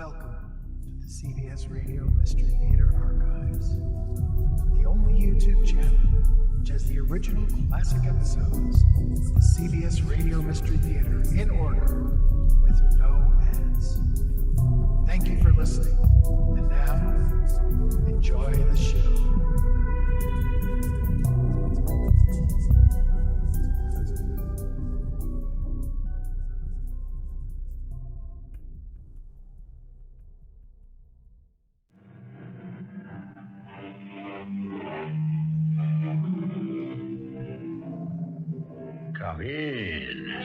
Welcome to the CBS Radio Mystery Theater Archives, the only YouTube channel which has the original classic episodes of the CBS Radio Mystery Theater in order with no ads. Thank you for listening, and now, enjoy the show. Come in.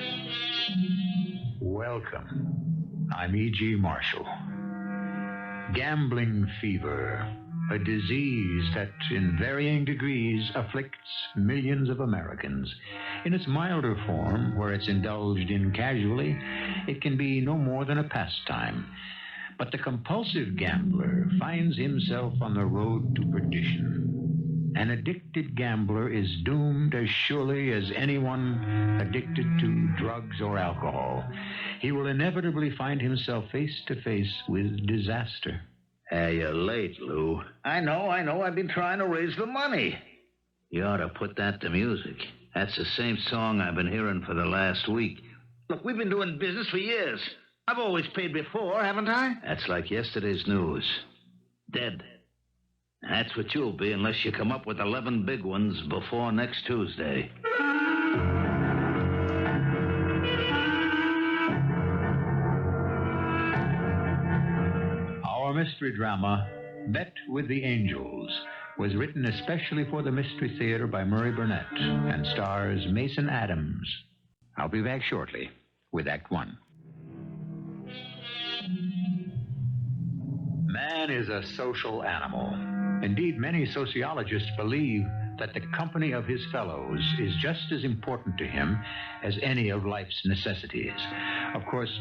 Welcome. I'm E.G. Marshall. Gambling fever, a disease that in varying degrees afflicts millions of Americans. In its milder form, where it's indulged in casually, it can be no more than a pastime. But the compulsive gambler finds himself on the road to perdition. An addicted gambler is doomed as surely as anyone addicted to drugs or alcohol. He will inevitably find himself face to face with disaster. Hey, you're late, Lou. I know. I've been trying to raise the money. You ought to put that to music. That's the same song I've been hearing for the last week. Look, we've been doing business for years. I've always paid before, haven't I? That's like yesterday's news. Dead. That's what you'll be unless you come up with 11 big ones before next Tuesday. Our mystery drama, Bet with the Angels, was written especially for the Mystery Theater by Murray Burnett and stars Mason Adams. I'll be back shortly with Act One. Man is a social animal. Indeed, many sociologists believe that the company of his fellows is just as important to him as any of life's necessities. Of course,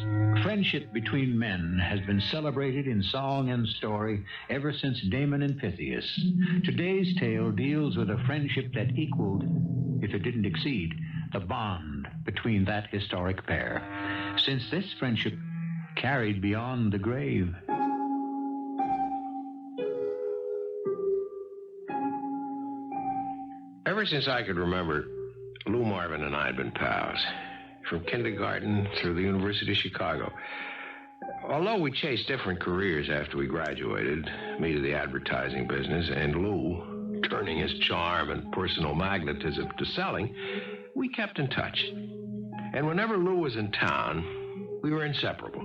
friendship between men has been celebrated in song and story ever since Damon and Pythias. Today's tale deals with a friendship that equaled, if it didn't exceed, the bond between that historic pair. Since this friendship carried beyond the grave. Ever since I could remember, Lou Marvin and I had been pals, from kindergarten through the University of Chicago. Although we chased different careers after we graduated, me to the advertising business, and Lou turning his charm and personal magnetism to selling, we kept in touch. And whenever Lou was in town, we were inseparable.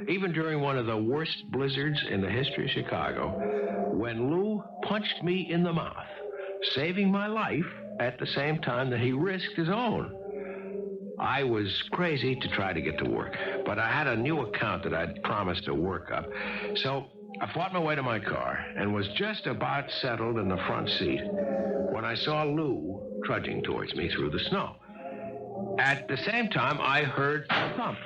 Even during one of the worst blizzards in the history of Chicago, when Lou punched me in the mouth, saving my life at the same time that he risked his own. I was crazy to try to get to work, but I had a new account that I'd promised to work up. So I fought my way to my car and was just about settled in the front seat when I saw Lou trudging towards me through the snow. At the same time, I heard a thump.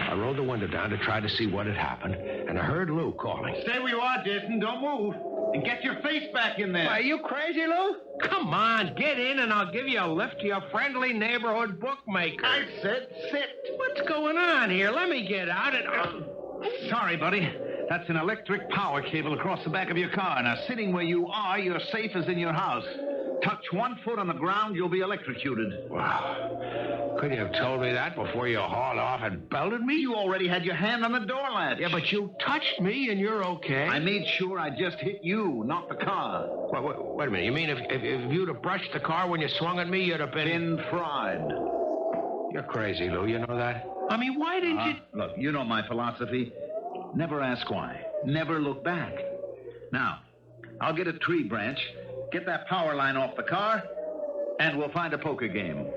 I rolled the window down to try to see what had happened, and I heard Lou calling. Stay where you are, Jason. Don't move. And get your face back in there. Are you crazy, Lou? Come on, get in and I'll give you a lift to your friendly neighborhood bookmaker. I said sit. What's going on here? Let me get out and... Sorry, buddy. That's an electric power cable across the back of your car. Now, sitting where you are, you're safe as in your house. Touch 1 foot on the ground, you'll be electrocuted. Wow. Couldn't you have told me that before you hauled off and belted me? You already had your hand on the door latch. Yeah, but you touched me and you're okay. I made sure I just hit you, not the car. Wait a minute. You mean if you'd have brushed the car when you swung at me, you'd have been fried. You're crazy, Lou. You know that? I mean, why didn't you... Look, you know my philosophy. Never ask why. Never look back. Now, I'll get a tree branch, get that power line off the car, and we'll find a poker game.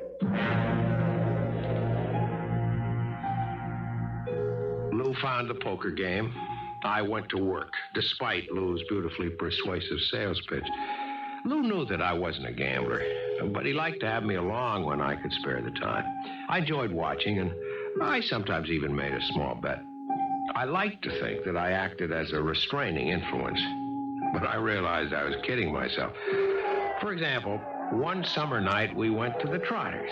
Lou found the poker game. I went to work, despite Lou's beautifully persuasive sales pitch. Lou knew that I wasn't a gambler, but he liked to have me along when I could spare the time. I enjoyed watching, and I sometimes even made a small bet. I liked to think that I acted as a restraining influence, but I realized I was kidding myself. For example, one summer night, we went to the Trotters.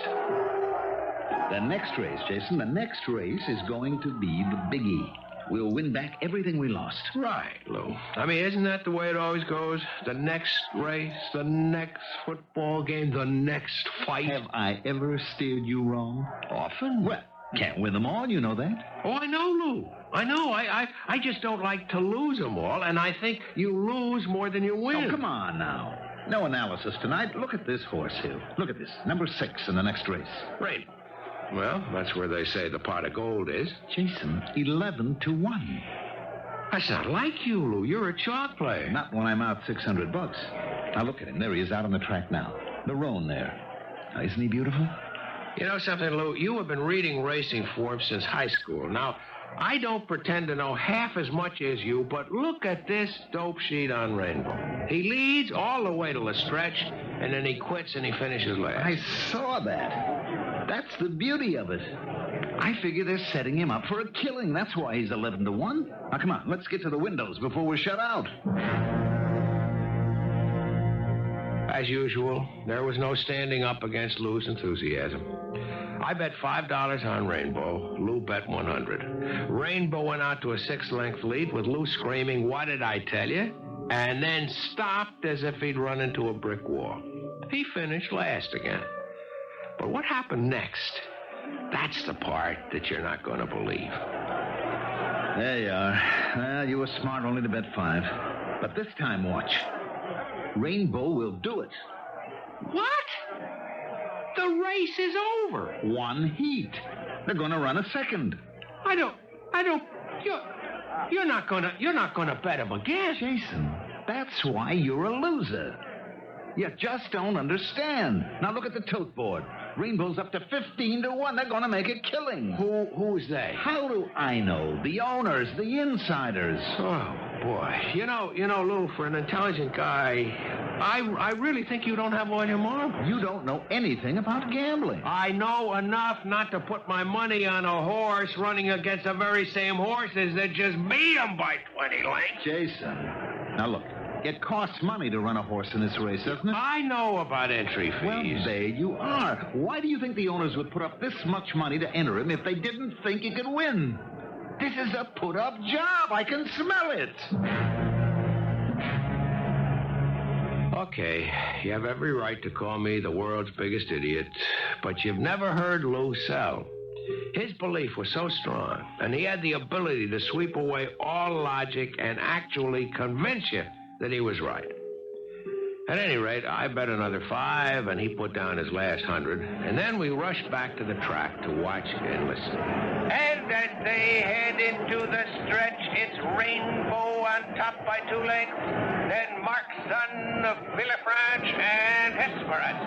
The next race, Jason, the next race is going to be the biggie. we'll win back everything we lost. Right, Lou. I mean, isn't that the way it always goes? The next race, the next football game, the next fight. Have I ever steered you wrong? Often? Well, can't win them all, you know that. Oh, I know, Lou. I know. I just don't like to lose them all, and I think you lose more than you win. Oh, come on now. No analysis tonight. Look at this horse here. Look at this. Number 6 in the next race. Right. Well, that's where they say the pot of gold is. Jason, 11-1. That's not like you, Lou. You're a chalk player. Not when I'm out $600. Now look at him. There he is out on the track now. The roan there. Now, isn't he beautiful? You know something, Lou? You have been reading racing forms since high school. Now, I don't pretend to know half as much as you, but look at this dope sheet on Rainbow. He leads all the way to the stretch, and then he quits and he finishes last. I saw that. That's the beauty of it. I figure they're setting him up for a killing. That's why he's 11-1. Now, come on, let's get to the windows before we're shut out. As usual, there was no standing up against Lou's enthusiasm. I bet $5 on Rainbow. Lou bet 100. Rainbow went out to a 6-length lead with Lou screaming, "What did I tell you?" and then stopped as if he'd run into a brick wall. He finished last again. But what happened next? That's the part that you're not going to believe. There you are. Well, you were smart only to bet 5. But this time, watch. Rainbow will do it. What? The race is over. One heat. They're going to run a second. I don't. You're not gonna bet him again. Jason, that's why you're a loser. You just don't understand. Now look at the tote board. Rainbow's up to 15-1. They're going to make a killing. Who's they? How do I know? The owners, the insiders. Oh, boy. You know, Lou, for an intelligent guy, I really think you don't have all your marbles. You don't know anything about gambling. I know enough not to put my money on a horse running against the very same horses that just beat him by 20 lengths. Jason, now look. It costs money to run a horse in this race, doesn't it? I know about entry fees. Well, there you are. Why do you think the owners would put up this much money to enter him if they didn't think he could win? This is a put-up job. I can smell it. Okay, you have every right to call me the world's biggest idiot, but you've never heard Lou sell. His belief was so strong, and he had the ability to sweep away all logic and actually convince you that he was right. At any rate, I bet another 5, and he put down his last 100, and then we rushed back to the track to watch and listen. And as they head into the stretch, it's Rainbow on top by 2 lengths, then Mark's son of Villafranche and Hesperus.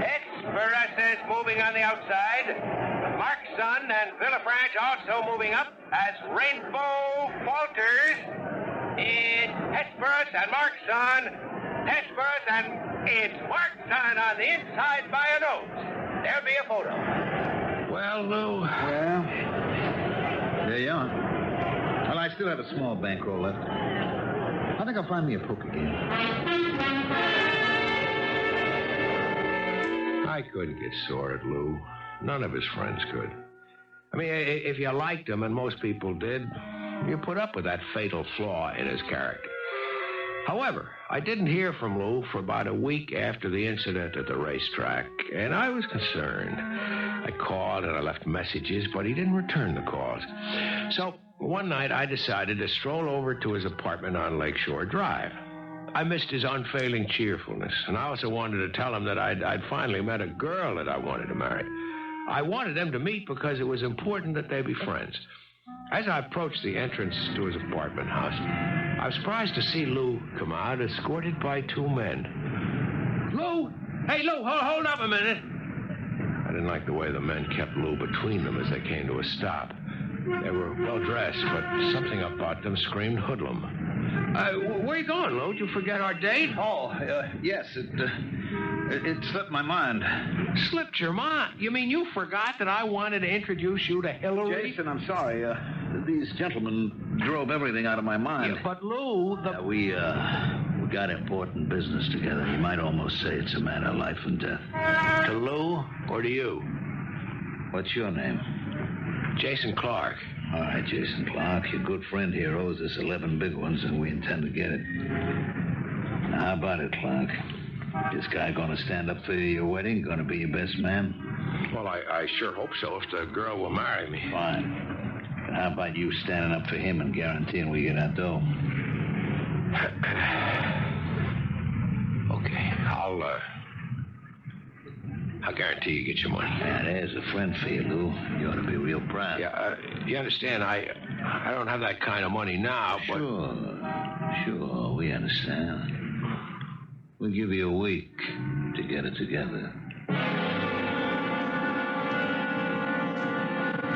Hesperus is moving on the outside. Mark's son and Villafranche also moving up as Rainbow falters. It's Hesperus and Mark's son. Hesperus and it's Mark's son on the inside by a nose. There'll be a photo. Well, Lou. Well, there you are. Well, I still have a small bankroll left. I think I'll find me a poker game. I couldn't get sore at Lou. None of his friends could. I mean, if you liked him, and most people did, you put up with that fatal flaw in his character. However, I didn't hear from Lou for about a week after the incident at the racetrack, and I was concerned. I called and I left messages, but he didn't return the calls. So one night I decided to stroll over to his apartment on Lakeshore Drive. I missed his unfailing cheerfulness, and I also wanted to tell him that I'd finally met a girl that I wanted to marry. I wanted them to meet because it was important that they be friends. As I approached the entrance to his apartment house, I was surprised to see Lou come out, escorted by 2 men. Lou? Hey, Lou, hold up a minute. I didn't like the way the men kept Lou between them as they came to a stop. They were well-dressed, but something about them screamed hoodlum. Where you going, Lou? Did you forget our date? Oh, yes, it slipped my mind. Slipped your mind? You mean you forgot that I wanted to introduce you to Hillary? Jason, I'm sorry. These gentlemen drove everything out of my mind. Yeah, but Lou, we got important business together. You might almost say it's a matter of life and death. To Lou or to you? What's your name? Jason Clark. All right, Jason Clark. Your good friend here owes us 11 big ones, and we intend to get it. Now, how about it, Clark? This guy gonna stand up for your wedding? Gonna be your best man? Well, I sure hope so, if the girl will marry me. Fine. But how about you standing up for him and guaranteeing we get our dough? Okay, I'll guarantee you get your money. Yeah, there's a friend for you, Lou. You ought to be real proud. Yeah, you understand, I don't have that kind of money now, but... Sure, we understand. We'll give you a week to get it together.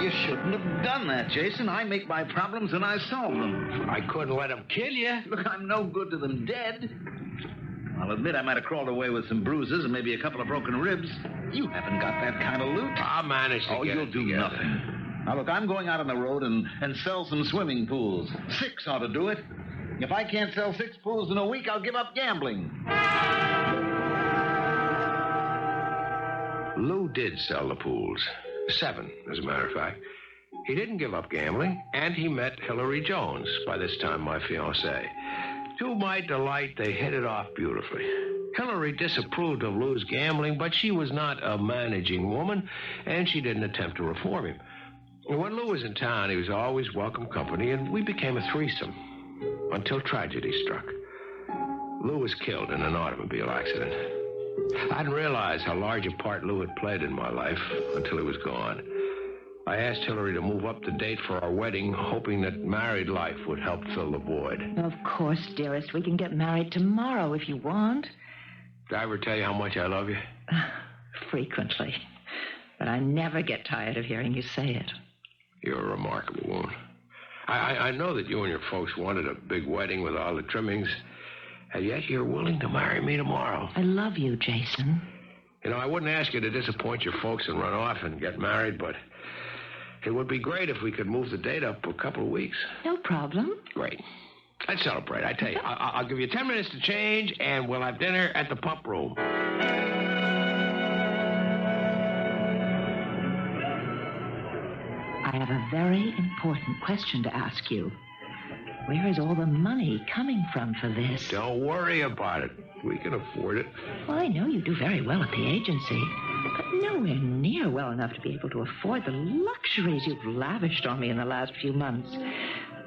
You shouldn't have done that, Jason. I make my problems and I solve them. I couldn't let him kill you. Look, I'm no good to them dead. I'll admit I might have crawled away with some bruises and maybe a couple of broken ribs. You haven't got that kind of loot. I'll manage to get you'll it do together. nothing. Now, look, I'm going out on the road and sell some swimming pools. 6 ought to do it. If I can't sell 6 pools in a week, I'll give up gambling. Lou did sell the pools. 7, as a matter of fact. He didn't give up gambling, and he met Hillary Jones, by this time my fiancée. To my delight, they hit it off beautifully. Hillary disapproved of Lou's gambling, but she was not a managing woman, and she didn't attempt to reform him. When Lou was in town, he was always welcome company, and we became a threesome, until tragedy struck. Lou was killed in an automobile accident. I didn't realize how large a part Lou had played in my life until he was gone. I asked Hillary to move up the date for our wedding, hoping that married life would help fill the void. Of course, dearest. We can get married tomorrow if you want. Did I ever tell you how much I love you? Frequently. But I never get tired of hearing you say it. You're a remarkable woman. I know that you and your folks wanted a big wedding with all the trimmings, and yet you're willing to marry me tomorrow. I love you, Jason. You know, I wouldn't ask you to disappoint your folks and run off and get married, but it would be great if we could move the date up a couple of weeks. No problem. Great. Let's celebrate. I tell you, I'll give you 10 minutes to change, and we'll have dinner at the pump room. I have a very important question to ask you. Where is all the money coming from for this? Don't worry about it. We can afford it. Well, I know you do very well at the agency, but nowhere near well enough to be able to afford the luxuries you've lavished on me in the last few months.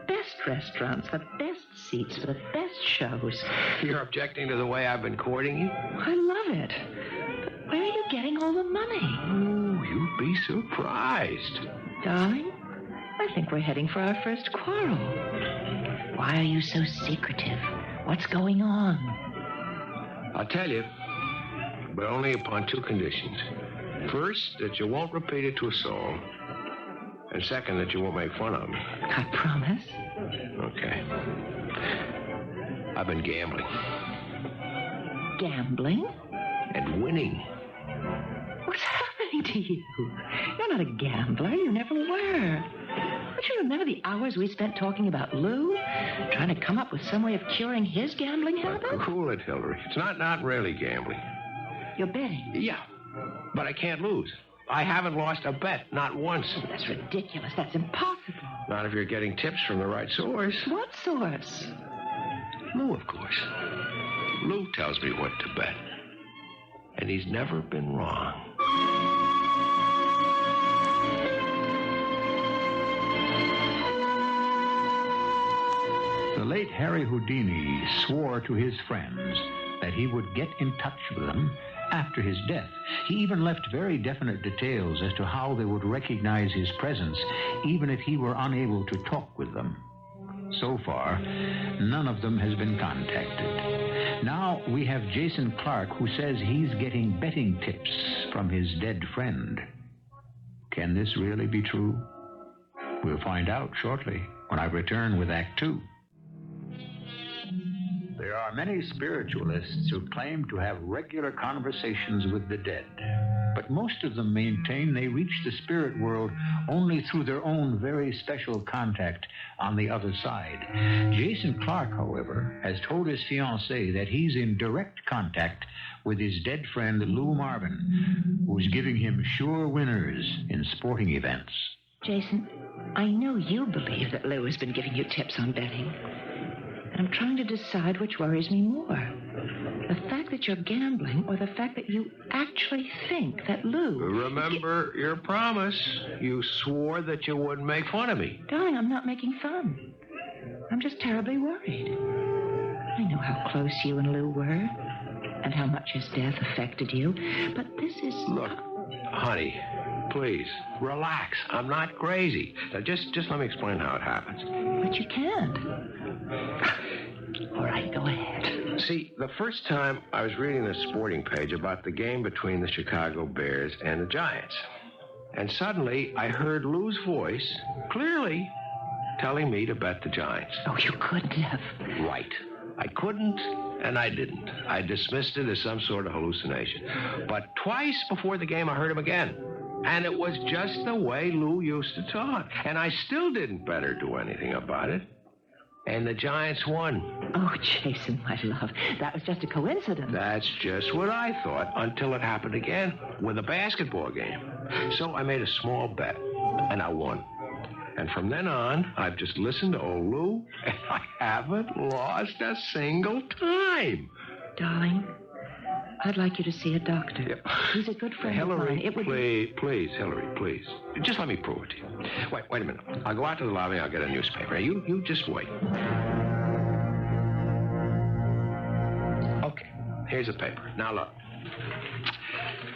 Best restaurants, the best seats for the best shows. You're objecting to the way I've been courting you? I love it. But where are you getting all the money? Oh, you'd be surprised. Darling, I think we're heading for our first quarrel. Why are you so secretive? What's going on? I'll tell you, but only upon 2 conditions. First, that you won't repeat it to a soul. And second, that you won't make fun of me. I promise. Okay. I've been gambling. Gambling? And winning. What's happening to you? You're not a gambler. You never were. Don't you remember the hours we spent talking about Lou? Trying to come up with some way of curing his gambling habit? Cool it, Hillary. It's not really gambling. You're betting. Yeah, but I can't lose. I haven't lost a bet, not once. That's ridiculous. That's impossible. Not if you're getting tips from the right source. What source? Lou, of course. Lou tells me what to bet. And he's never been wrong. The late Harry Houdini swore to his friends that he would get in touch with them after his death. He even left very definite details as to how they would recognize his presence, even if he were unable to talk with them. So far, none of them has been contacted. Now we have Jason Clark, who says he's getting betting tips from his dead friend. Can this really be true? We'll find out shortly when I return with Act 2. There are many spiritualists who claim to have regular conversations with the dead, but most of them maintain they reach the spirit world only through their own very special contact on the other side. Jason Clark, however, has told his fiancée that he's in direct contact with his dead friend Lou Marvin, who's giving him sure winners in sporting events. Jason, I know you believe that Lou has been giving you tips on betting. And I'm trying to decide which worries me more. The fact that you're gambling or the fact that you actually think that Lou... Remember your promise. You swore that you wouldn't make fun of me. Darling, I'm not making fun. I'm just terribly worried. I know how close you and Lou were and how much his death affected you, but this is... Look, honey, please, relax. I'm not crazy. Now, just let me explain how it happens. But you can't. All right, go ahead. See, the first time I was reading the sporting page about the game between the Chicago Bears and the Giants. And suddenly I heard Lou's voice clearly telling me to bet the Giants. Oh, you couldn't have. Right. I couldn't, and I didn't. I dismissed it as some sort of hallucination. But twice before the game, I heard him again. And it was just the way Lou used to talk. And I still didn't bet or do anything about it. And the Giants won. Oh, Jason, my love, that was just a coincidence. That's just what I thought until it happened again with a basketball game. So I made a small bet, and I won. And from then on, I've just listened to old Lou, and I haven't lost a single time. Darling, I'd like you to see a doctor. Yep. He's a good friend of Hillary, mine. please, Hillary, please. Just let me prove it to you. Wait a minute. I'll go out to the lobby. I'll get a newspaper. You just wait. Okay, here's a paper. Now, look.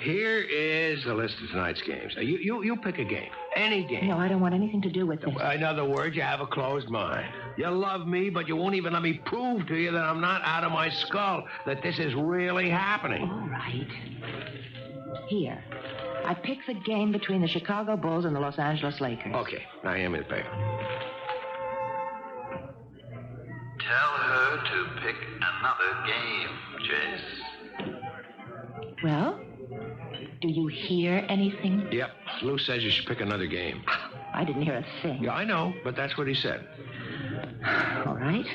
Here is the list of tonight's games. You pick a game. Any game. No, I don't want anything to do with this. In other words, you have a closed mind. You love me, but you won't even let me prove to you that I'm not out of my skull, that this is really happening. All right. Here. I picked the game between the Chicago Bulls and the Los Angeles Lakers. Okay, now hand me the paper. Tell her to pick another game, Jace. Well, do you hear anything? Yep, Lou says you should pick another game. I didn't hear a thing. Yeah, I know, but that's what he said. All right.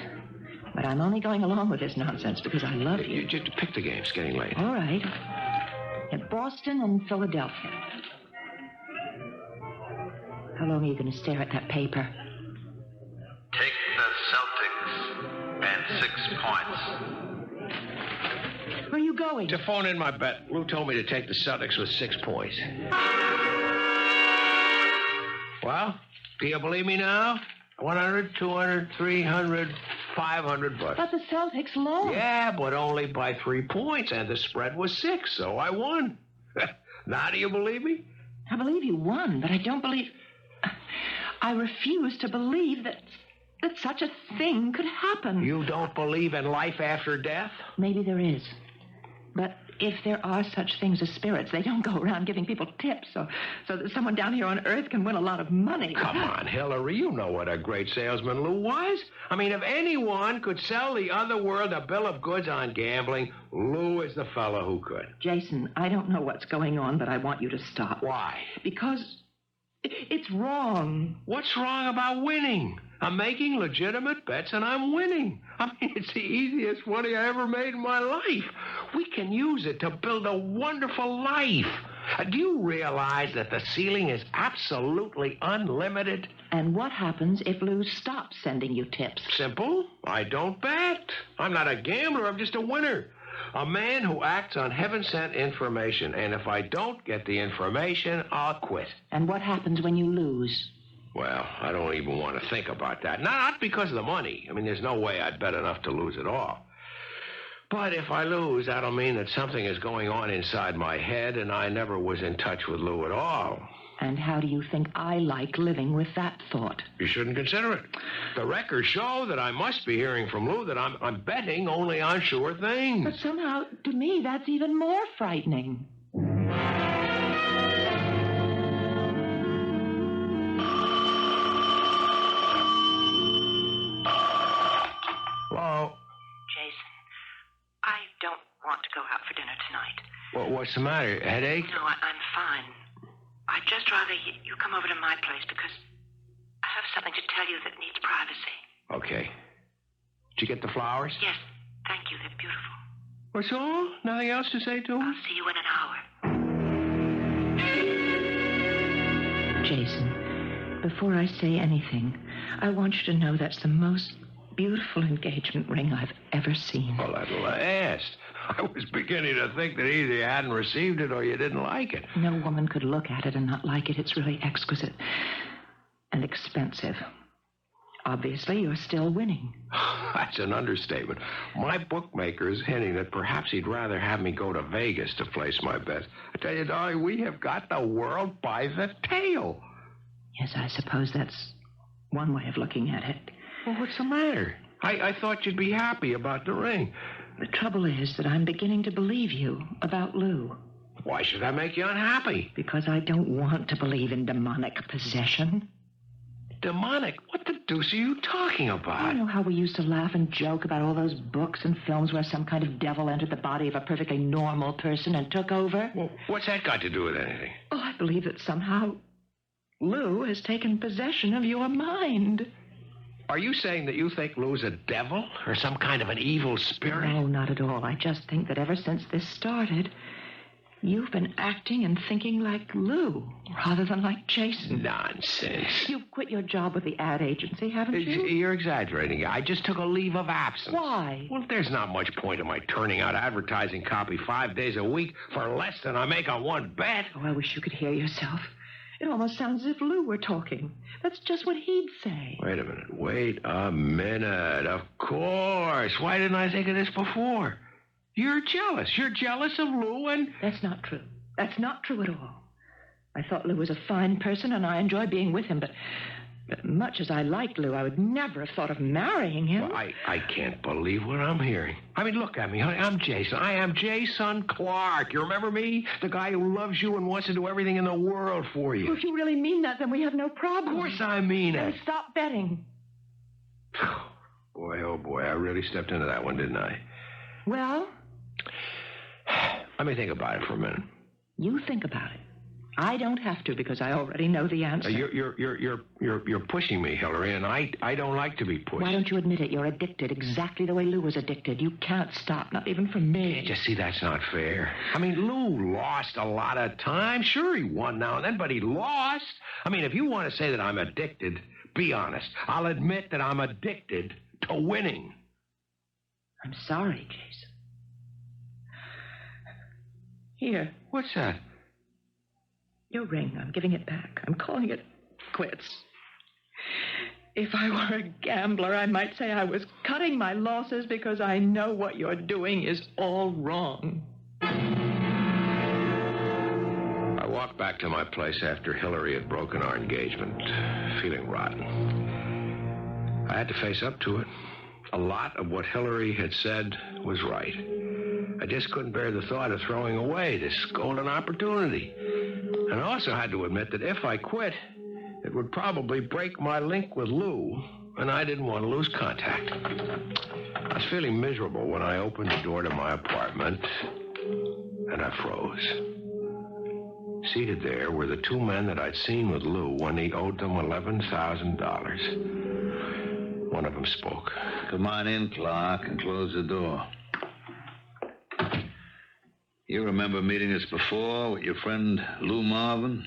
But I'm only going along with this nonsense because I love you. You just pick the game. It's getting late. All right. At Boston and Philadelphia. How long are you going to stare at that paper? Take the Celtics and 6 points. Where are you going? To phone in my bet, Lou told me to take the Celtics with 6 points. Well, do you believe me now? 100, 200, 300, 500 bucks. But the Celtics lost. Yeah, but only by 3 points, and the spread was 6, so I won. Now do you believe me? I believe you won, but I don't believe... I refuse to believe that such a thing could happen. You don't believe in life after death? Maybe there is. But if there are such things as spirits, they don't go around giving people tips so that someone down here on Earth can win a lot of money. Come on, Hillary, you know what a great salesman Lou was. I mean, if anyone could sell the other world a bill of goods on gambling, Lou is the fellow who could. Jason, I don't know what's going on, but I want you to stop. Why? Because it's wrong. What's wrong about winning? I'm making legitimate bets and I'm winning. I mean, it's the easiest money I ever made in my life. We can use it to build a wonderful life. Do you realize that the ceiling is absolutely unlimited? And what happens if Lou stops sending you tips? Simple. I don't bet. I'm not a gambler. I'm just a winner. A man who acts on heaven-sent information. And if I don't get the information, I'll quit. And what happens when you lose? Well, I don't even want to think about that. Not because of the money. I mean, there's no way I'd bet enough to lose it all. But if I lose, that'll mean that something is going on inside my head, and I never was in touch with Lou at all. And how do you think I like living with that thought? You shouldn't consider it. The records show that I must be hearing from Lou that I'm betting only on sure things. But somehow, to me, that's even more frightening. Hello? Jason, I don't want to go out for dinner tonight. What's the matter? Headache? No, I'm fine. I'd just rather you come over to my place because I have something to tell you that needs privacy. Okay. Did you get the flowers? Yes, thank you. They're beautiful. What's all? Nothing else to say to him? I'll see you in an hour. Jason, Before I say anything, I want you to know that's the most beautiful engagement ring I've ever seen. Well, at last. I was beginning to think that either you hadn't received it or you didn't like it. No woman could look at it and not like it. It's really exquisite and expensive. Obviously, you're still winning. That's an understatement. My bookmaker is hinting that perhaps he'd rather have me go to Vegas to place my bets. I tell you, darling, we have got the world by the tail. Yes, I suppose that's one way of looking at it. Well, what's the matter? I thought you'd be happy about the ring. The trouble is that I'm beginning to believe you about Lou. Why should I make you unhappy? Because I don't want to believe in demonic possession. Demonic? What the deuce are you talking about? You know how we used to laugh and joke about all those books and films where some kind of devil entered the body of a perfectly normal person and took over? Well, what's that got to do with anything? Oh, I believe that somehow Lou has taken possession of your mind. Are you saying that you think Lou's a devil or some kind of an evil spirit? No, not at all. I just think that ever since this started, you've been acting and thinking like Lou rather than like Jason. Nonsense. You've quit your job with the ad agency, haven't you? You're exaggerating. I just took a leave of absence. Why? Well, there's not much point in my turning out advertising copy 5 days a week for less than I make on one bet. Oh, I wish you could hear yourself. It almost sounds as if Lou were talking. That's just what he'd say. Wait a minute. Of course. Why didn't I think of this before? You're jealous. You're jealous of Lou and... That's not true. That's not true at all. I thought Lou was a fine person, and I enjoyed being with him, but much as I liked Lou, I would never have thought of marrying him. Well, I can't believe what I'm hearing. I mean, look at me, honey. I'm Jason. I am Jason Clark. You remember me? The guy who loves you and wants to do everything in the world for you. Well, if you really mean that, then we have no problem. Of course I mean it. Then stop betting. Boy, oh boy, I really stepped into that one, didn't I? Well? Let me think about it for a minute. You think about it. I don't have to because I already know the answer. You're pushing me, Hillary, and I don't like to be pushed. Why don't you admit it? You're addicted, exactly the way Lou was addicted. You can't stop, not even from me. Can't you see that's not fair? I mean, Lou lost a lot of time. Sure, he won now and then, but he lost. I mean, if you want to say that I'm addicted, be honest. I'll admit that I'm addicted to winning. I'm sorry, Jason. Here. What's that? Your ring. I'm giving it back. I'm calling it quits. If I were a gambler, I might say I was cutting my losses because I know what you're doing is all wrong. I walked back to my place after Hillary had broken our engagement, feeling rotten. I had to face up to it. A lot of what Hillary had said was right. I just couldn't bear the thought of throwing away this golden opportunity. And I also had to admit that if I quit, it would probably break my link with Lou, and I didn't want to lose contact. I was feeling miserable when I opened the door to my apartment, and I froze. Seated there were the two men that I'd seen with Lou when he owed them $11,000. One of them spoke. Come on in, Clark, and close the door. You remember meeting us before with your friend Lou Marvin?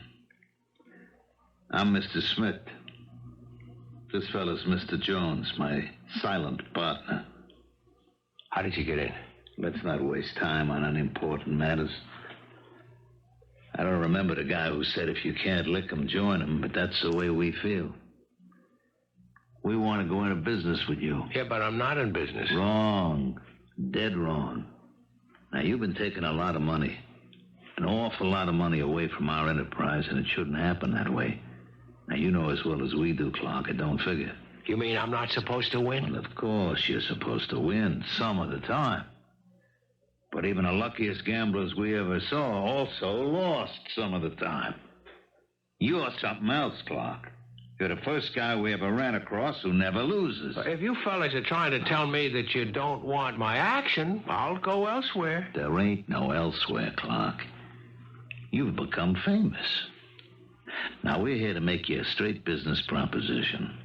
I'm Mr. Smith. This fellow's Mr. Jones, my silent partner. How did you get in? Let's not waste time on unimportant matters. I don't remember the guy who said if you can't lick 'em, join 'em, but that's the way we feel. We want to go into business with you. Yeah, but I'm not in business. Wrong. Dead wrong. Now, you've been taking a lot of money, an awful lot of money away from our enterprise, and it shouldn't happen that way. Now, you know as well as we do, Clark, it don't figure. You mean I'm not supposed to win? Well, of course you're supposed to win some of the time. But even the luckiest gamblers we ever saw also lost some of the time. You're something else, Clark. You're the first guy we ever ran across who never loses. If you fellas are trying to tell me that you don't want my action, I'll go elsewhere. There ain't no elsewhere, Clark. You've become famous. Now, we're here to make you a straight business proposition.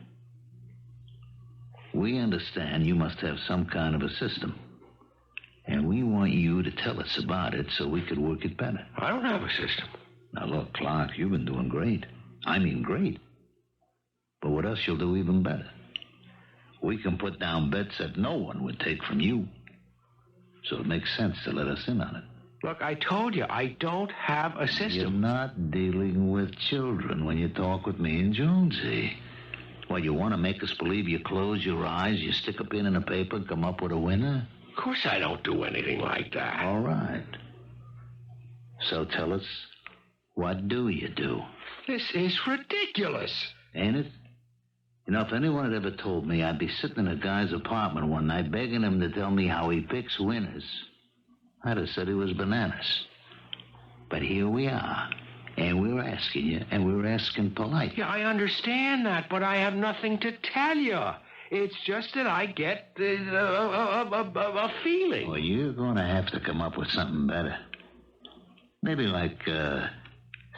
We understand you must have some kind of a system. And we want you to tell us about it so we could work it better. I don't have a system. Now, look, Clark, you've been doing great. I mean great. But with us, you'll do even better. We can put down bets that no one would take from you. So it makes sense to let us in on it. Look, I told you, I don't have a You're system. not dealing with children when you talk with me and Jonesy. What, you want to make us believe you close your eyes, you stick a pin in a paper, and come up with a winner? Of course I don't do anything like that. All right. So tell us, what do you do? This is ridiculous. Ain't it? You know, if anyone had ever told me I'd be sitting in a guy's apartment one night begging him to tell me how he picks winners, I'd have said he was bananas. But here we are, and we're asking you, and we're asking polite. Yeah, I understand that, but I have nothing to tell you. It's just that I get a feeling. Well, you're going to have to come up with something better. Maybe like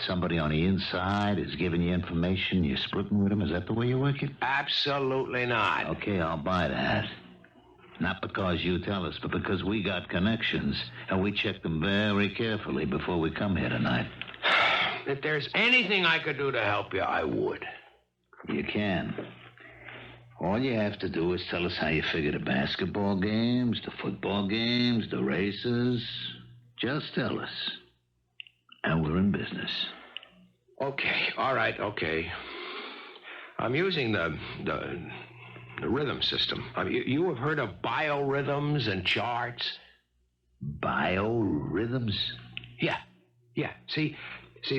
somebody on the inside is giving you information, you're splitting with him. Is that the way you work it? Absolutely not. Okay, I'll buy that. Not because you tell us, but because we got connections, and we check them very carefully before we come here tonight. If there's anything I could do to help you, I would. You can. All you have to do is tell us how you figure the basketball games, the football games, the races. Just tell us. And we're in business. Okay, all right, okay. I'm using the rhythm system. You have heard of biorhythms and charts? Biorhythms? Yeah. See,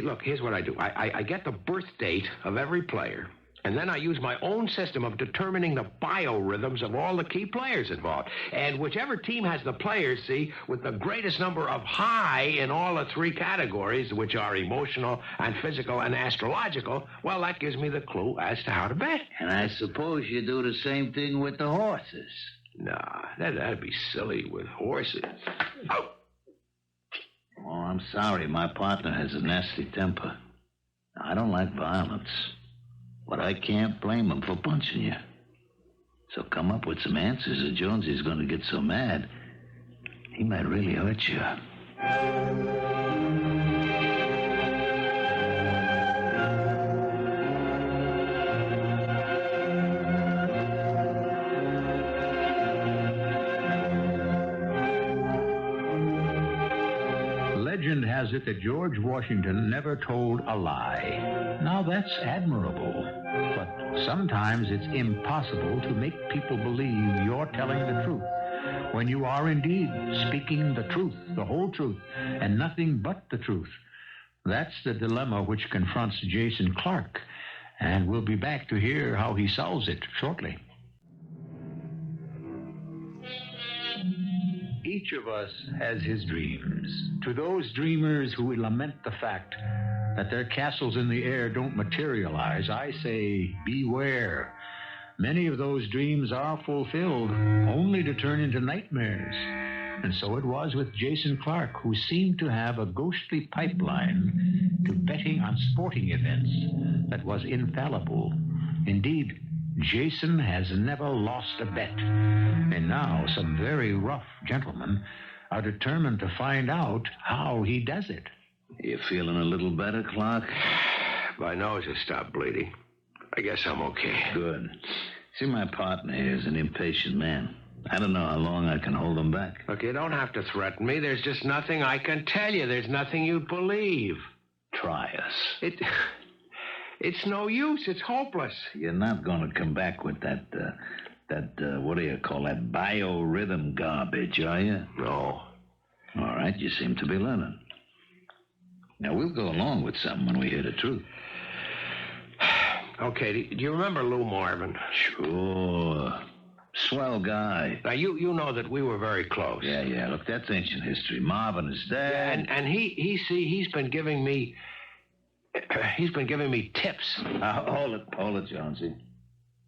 look, here's what I do. I get the birth date of every player, and then I use my own system of determining the biorhythms of all the key players involved. And whichever team has the players, see, with the greatest number of high in all the three categories, which are emotional and physical and astrological, well, that gives me the clue as to how to bet. And I suppose you do the same thing with the horses. Nah, that'd be silly with horses. Oh! Oh, I'm sorry. My partner has a nasty temper. I don't like violence. But I can't blame him for punching you. So come up with some answers or Jonesy's going to get so mad, he might really hurt you. Legend has it that George Washington never told a lie. Now that's admirable, but sometimes it's impossible to make people believe you're telling the truth when you are indeed speaking the truth, the whole truth, and nothing but the truth. That's the dilemma which confronts Jason Clark, and we'll be back to hear how he solves it shortly. Each of us has his dreams. To those dreamers who lament the fact that their castles in the air don't materialize, I say, beware. Many of those dreams are fulfilled, only to turn into nightmares. And so it was with Jason Clark, who seemed to have a ghostly pipeline to betting on sporting events that was infallible. Indeed, Jason has never lost a bet. And now some very rough gentlemen are determined to find out how he does it. You feeling a little better, Clark? My nose has stopped bleeding. I guess I'm okay. Good. See, my partner here is an impatient man. I don't know how long I can hold him back. Look, you don't have to threaten me. There's just nothing I can tell you. There's nothing you'd believe. Try us. It's no use. It's hopeless. You're not going to come back with that, what do you call that, biorhythm garbage, are you? No. All right, you seem to be learning. Now, we'll go along with something when we hear the truth. Okay, do you remember Lou Marvin? Sure. Swell guy. Now, you know that we were very close. Yeah. Look, that's ancient history. Marvin is dead. And he's been giving me... He's been giving me tips. Hold it, Jonesy.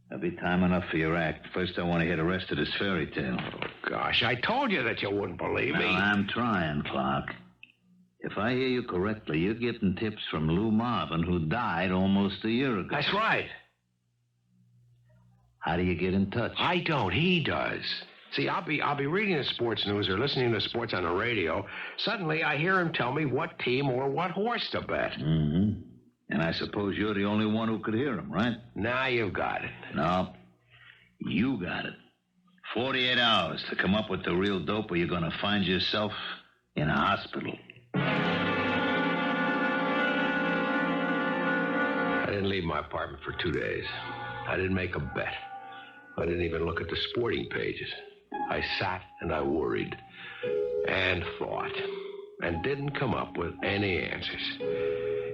That'll be time enough for your act. First, I want to hear the rest of this fairy tale. Oh, gosh, I told you that you wouldn't believe me. Well, I'm trying, Clark. If I hear you correctly, you're getting tips from Lou Marvin, who died almost a year ago. That's right. How do you get in touch? I don't. He does. See, I'll be reading the sports news or listening to sports on the radio. Suddenly, I hear him tell me what team or what horse to bet. Mm-hmm. And I I suppose you're the only one who could hear him, right? Now you've got it. No. You got it. 48 hours to come up with the real dope or you're going to find yourself in a hospital. I didn't leave my apartment for 2 days. I didn't make a bet. I didn't even look at the sporting pages. I sat and I worried and thought and didn't come up with any answers.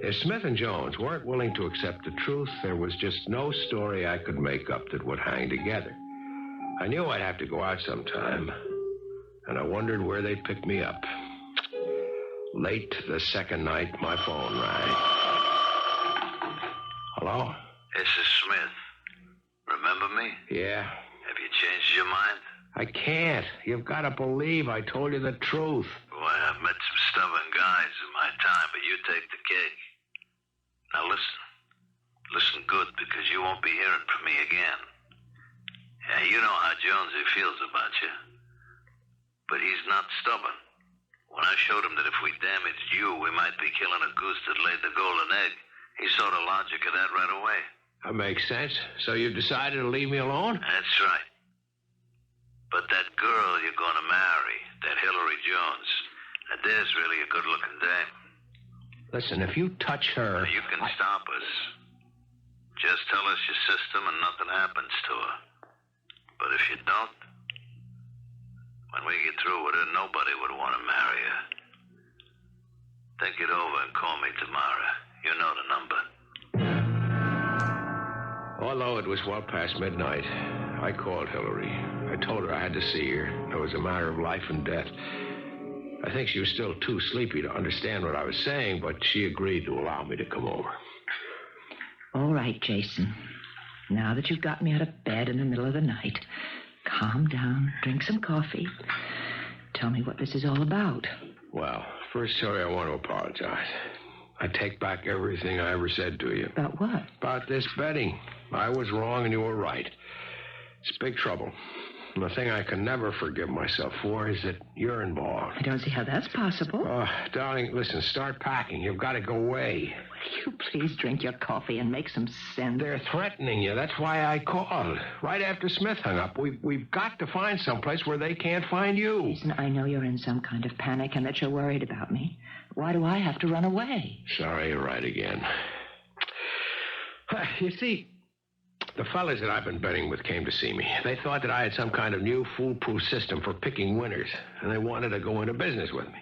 If Smith and Jones weren't willing to accept the truth, there was just no story I could make up that would hang together. I knew I'd have to go out sometime, and I wondered where they'd pick me up. Late the second night, my phone rang. Hello? This is Smith. Remember me? Yeah. Have you changed your mind? I can't. You've got to believe I told you the truth. Boy, I've met some stubborn guys in my time, but you take the cake. Now listen. Listen good, because you won't be hearing from me again. Yeah, you know how Jonesy feels about you. But he's not stubborn. When I showed him that if we damaged you, we might be killing a goose that laid the golden egg, he saw the logic of that right away. That makes sense. So you've decided to leave me alone? That's right. But that girl you're going to marry, that Hillary Jones, now there's really a good-looking dame. Listen, if you touch her... Now, you can stop us. Just tell us your system and nothing happens to her. But if you don't, when we get through with her, nobody would want to marry her. Think it over and call me tomorrow. You know the number. Although it was well past midnight, I called Hillary. I told her I had to see her. It was a matter of life and death. I think she was still too sleepy to understand what I was saying, but she agreed to allow me to come over. All right, Jason. Now that you've got me out of bed in the middle of the night, calm down, drink some coffee. Tell me what this is all about. Well, first, Hillary, I want to apologize. I take back everything I ever said to you. About what? About this betting. I was wrong and you were right. It's big trouble. And the thing I can never forgive myself for is that you're involved. I don't see how that's possible. Oh, darling, listen, start packing. You've got to go away. Will you please drink your coffee and make some sense? They're threatening you. That's why I called. Right after Smith hung up, we've got to find someplace where they can't find you. Listen, I know you're in some kind of panic and that you're worried about me. Why do I have to run away? Sorry, you're right again. You see, the fellas that I've been betting with came to see me. They thought that I had some kind of new foolproof system for picking winners, and they wanted to go into business with me.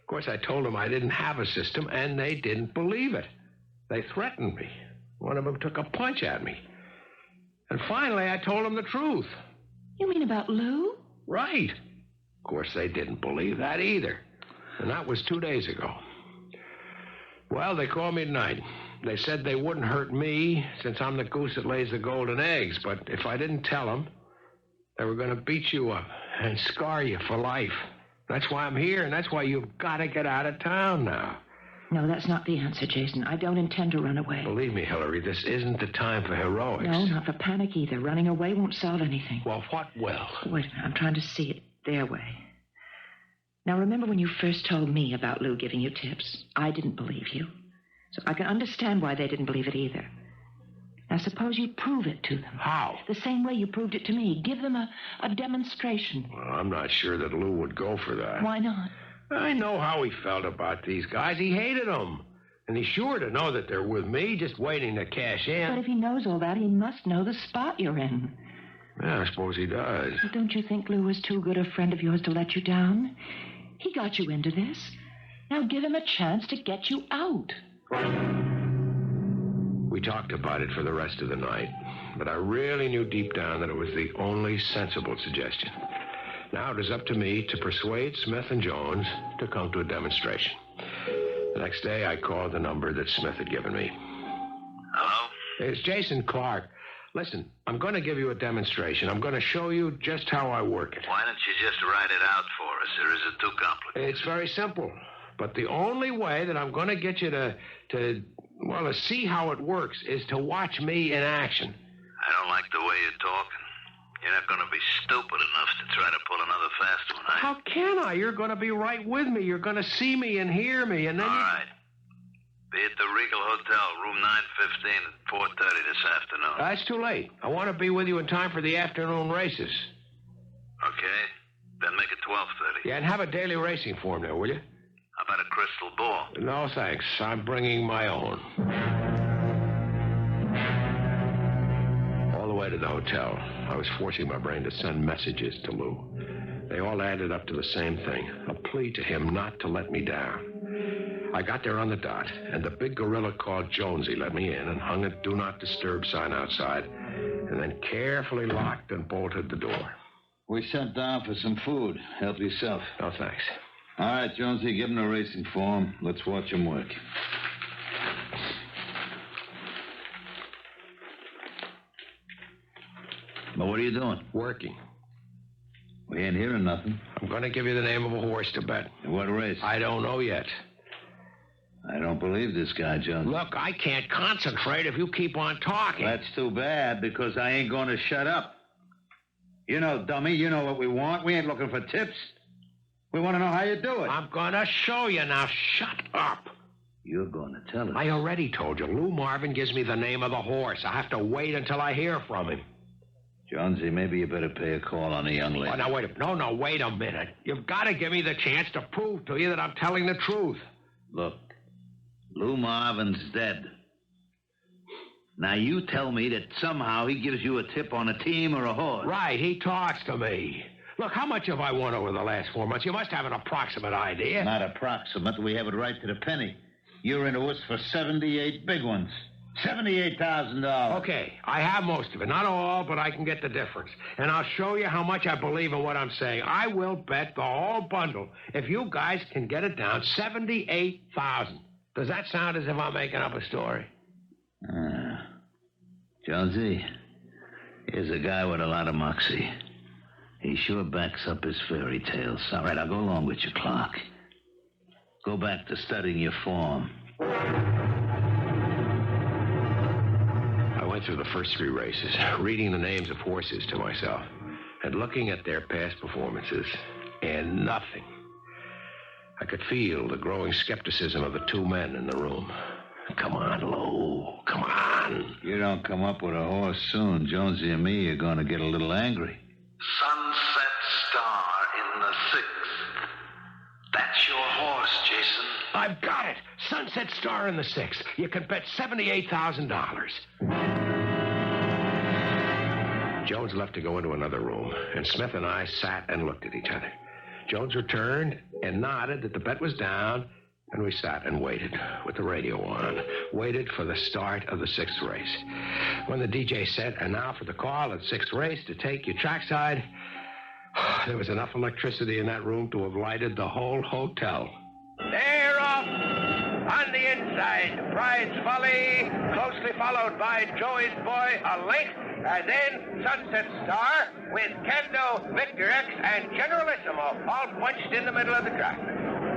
Of course, I told them I didn't have a system, and they didn't believe it. They threatened me. One of them took a punch at me. And finally, I told them the truth. You mean about Lou? Right. Of course, they didn't believe that either. And that was 2 days ago. Well, they called me tonight. They said they wouldn't hurt me since I'm the goose that lays the golden eggs. But if I didn't tell them, they were going to beat you up and scar you for life. That's why I'm here, and that's why you've got to get out of town now. No, that's not the answer, Jason. I don't intend to run away. Believe me, Hillary, this isn't the time for heroics. No, not for panic either. Running away won't solve anything. Well, what will? Wait a minute. I'm trying to see it their way. Now, remember when you first told me about Lou giving you tips? I didn't believe you. So I can understand why they didn't believe it either. Now, suppose you prove it to them. How? The same way you proved it to me. Give them a demonstration. Well, I'm not sure that Lou would go for that. Why not? I know how he felt about these guys. He hated them. And he's sure to know that they're with me, just waiting to cash in. But if he knows all that, he must know the spot you're in. Yeah, I suppose he does. But don't you think Lou was too good a friend of yours to let you down? He got you into this. Now give him a chance to get you out. We talked about it for the rest of the night, but I really knew deep down that it was the only sensible suggestion. Now it is up to me to persuade Smith and Jones to come to a demonstration. The next day, I called the number that Smith had given me. Hello? It's Jason Clark. Listen, I'm going to give you a demonstration. I'm going to show you just how I work it. Why don't you just write it out for us, or is it too complicated? It's very simple. But the only way that I'm going to get you to see how it works is to watch me in action. I don't like the way you're talking. You're not going to be stupid enough to try to pull another fast one, How can I? You're going to be right with me. You're going to see me and hear me, and then... All right. Be at the Regal Hotel, room 915 at 4:30 this afternoon. That's too late. I want to be with you in time for the afternoon races. Okay. Then make it 12:30. Yeah, and have a daily racing form there, will you? How about a crystal ball? No, thanks. I'm bringing my own. All the way to the hotel, I was forcing my brain to send messages to Lou. They all added up to the same thing, a plea to him not to let me down. I got there on the dot, and the big gorilla called Jonesy let me in and hung a do not disturb sign outside, and then carefully locked and bolted the door. We sent down for some food. Help yourself. No, thanks. All right, Jonesy, give him a racing form. Let's watch him work. But what are you doing? Working. We ain't hearing nothing. I'm going to give you the name of a horse to bet. What race? I don't know yet. I don't believe this guy, Jonesy. Look, I can't concentrate if you keep on talking. That's too bad, because I ain't going to shut up. You know, dummy, you know what we want. We ain't looking for tips. We want to know how you do it. I'm going to show you now. Shut up. You're going to tell us. I already told you. Lou Marvin gives me the name of the horse. I have to wait until I hear from him. Jonesy, maybe you better pay a call on the young lady. Oh, now, wait a minute. You've got to give me the chance to prove to you that I'm telling the truth. Look, Lou Marvin's dead. Now, you tell me that somehow he gives you a tip on a team or a horse. Right, he talks to me. Look, how much have I won over the last 4 months? You must have an approximate idea. Not approximate. We have it right to the penny. You're into us for 78 big ones. $78,000. Okay, I have most of it. Not all, but I can get the difference. And I'll show you how much I believe in what I'm saying. I will bet the whole bundle if you guys can get it down. $78,000. Does that sound as if I'm making up a story? Jonesy, here's a guy with a lot of moxie. He sure backs up his fairy tales. All right, I'll go along with you, Clark. Go back to studying your form. I went through the first 3 races, reading the names of horses to myself, and looking at their past performances, and nothing. I could feel the growing skepticism of the 2 men in the room. Come on, Lou. Come on. You don't come up with a horse soon, Jonesy and me are going to get a little angry. Sunset Star in the 6th. That's your horse, Jason. I've got it. Sunset Star in the 6th. You can bet $78,000. Jones left to go into another room, and Smith and I sat and looked at each other. Jones returned and nodded that the bet was down, and we sat and waited with the radio on, waited for the start of the 6th race. When the DJ said, and now for the call of the 6th race to take you trackside, there was enough electricity in that room to have lighted the whole hotel. They're off on the inside. Pride's Folly, closely followed by Joey's Boy, a length, and then Sunset Star with Kendo, Victor X, and Generalissimo all punched in the middle of the track.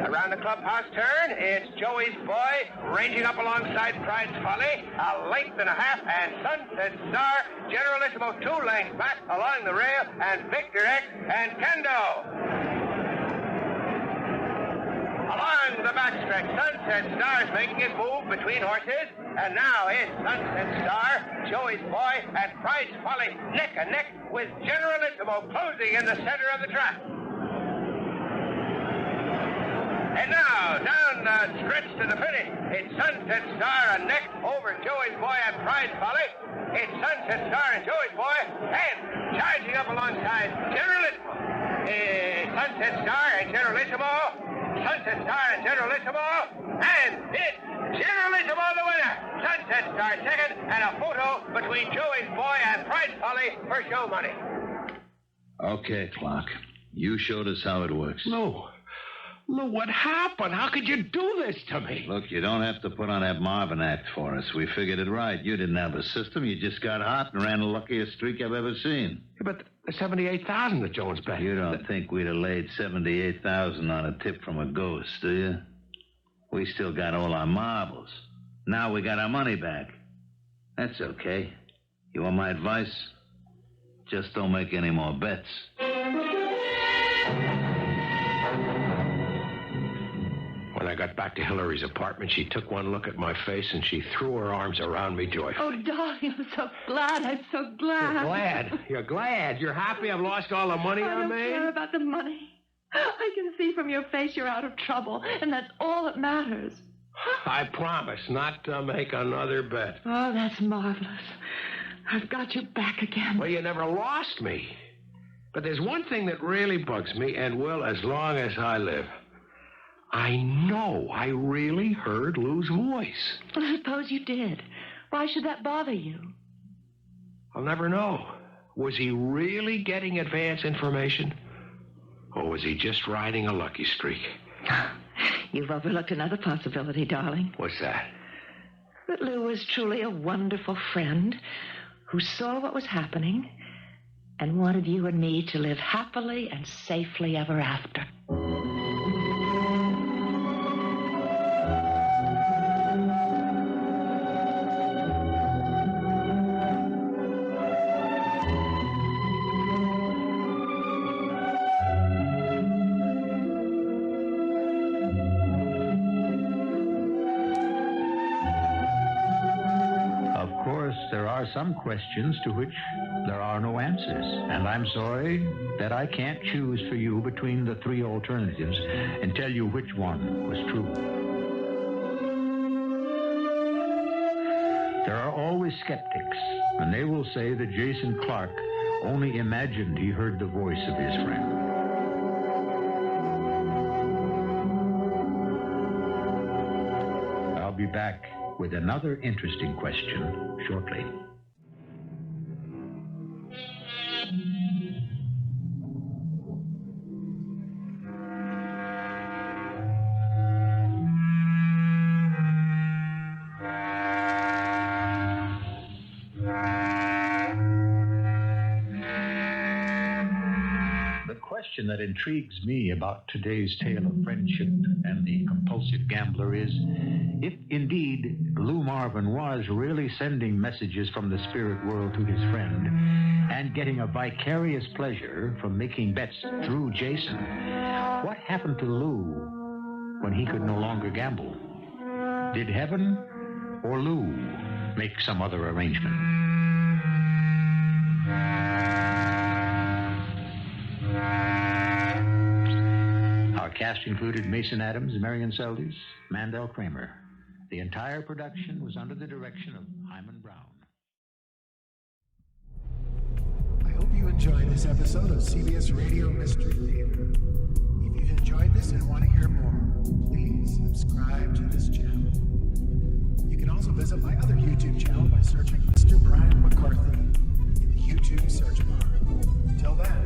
Around the clubhouse turn, it's Joey's Boy ranging up alongside Pride's Folly, a length and a half, and Sunset Star, Generalissimo 2 lengths back along the rail, and Victor X and Kendo. Along the backstretch, Sunset Star is making his move between horses, and now it's Sunset Star, Joey's Boy, and Pride's Folly neck and neck with Generalissimo closing in the center of the track. And now, down the stretch to the finish, it's Sunset Star a neck over Joey's Boy and Pride's Folly. It's Sunset Star and Joey's Boy, and charging up alongside Generalissimo. Sunset Star and Generalissimo. Sunset Star and Generalissimo. And it's Generalissimo the winner. Sunset Star second, and a photo between Joey's Boy and Pride's Folly for show money. Okay, Clark. You showed us how it works. Lou, what happened? How could you do this to me? Look, you don't have to put on that Marvin act for us. We figured it right. You didn't have a system. You just got hot and ran the luckiest streak I've ever seen. Yeah, but the $78,000 that Jones bet. You don't think we'd have laid $78,000 on a tip from a ghost, do you? We still got all our marbles. Now we got our money back. That's okay. You want my advice? Just don't make any more bets. When I got back to Hillary's apartment, she took one look at my face and she threw her arms around me joyfully. Oh, darling, I'm so glad. I'm so glad. You're glad. You're glad. You're happy I've lost all the money I don't made? care about the money. I can see from your face you're out of trouble, and that's all that matters. I promise not to make another bet. Oh, that's marvelous. I've got you back again. Well, you never lost me. But there's one thing that really bugs me and will as long as I live. I know I really heard Lou's voice. Well, suppose you did. Why should that bother you? I'll never know. Was he really getting advance information? Or was he just riding a lucky streak? You've overlooked another possibility, darling. What's that? That Lou was truly a wonderful friend who saw what was happening and wanted you and me to live happily and safely ever after. There are some questions to which there are no answers, and I'm sorry that I can't choose for you between the three alternatives and tell you which one was true. There are always skeptics, and they will say that Jason Clark only imagined he heard the voice of his friend. I'll be back with another interesting question shortly. The question that intrigues me about today's tale of friendship and the compulsive gambler is, if indeed Lou Marvin was really sending messages from the spirit world to his friend and getting a vicarious pleasure from making bets through Jason, what happened to Lou when he could no longer gamble? Did heaven or Lou make some other arrangement? Our cast included Mason Adams, Marion Seldes, Mandel, Kramer. The entire production was under the direction of Hyman Brown. I hope you enjoyed this episode of CBS Radio Mystery Theater. If you've enjoyed this and want to hear more, please subscribe to this channel. You can also visit my other YouTube channel by searching Mr. Brian McCarthy in the YouTube search bar. Till then,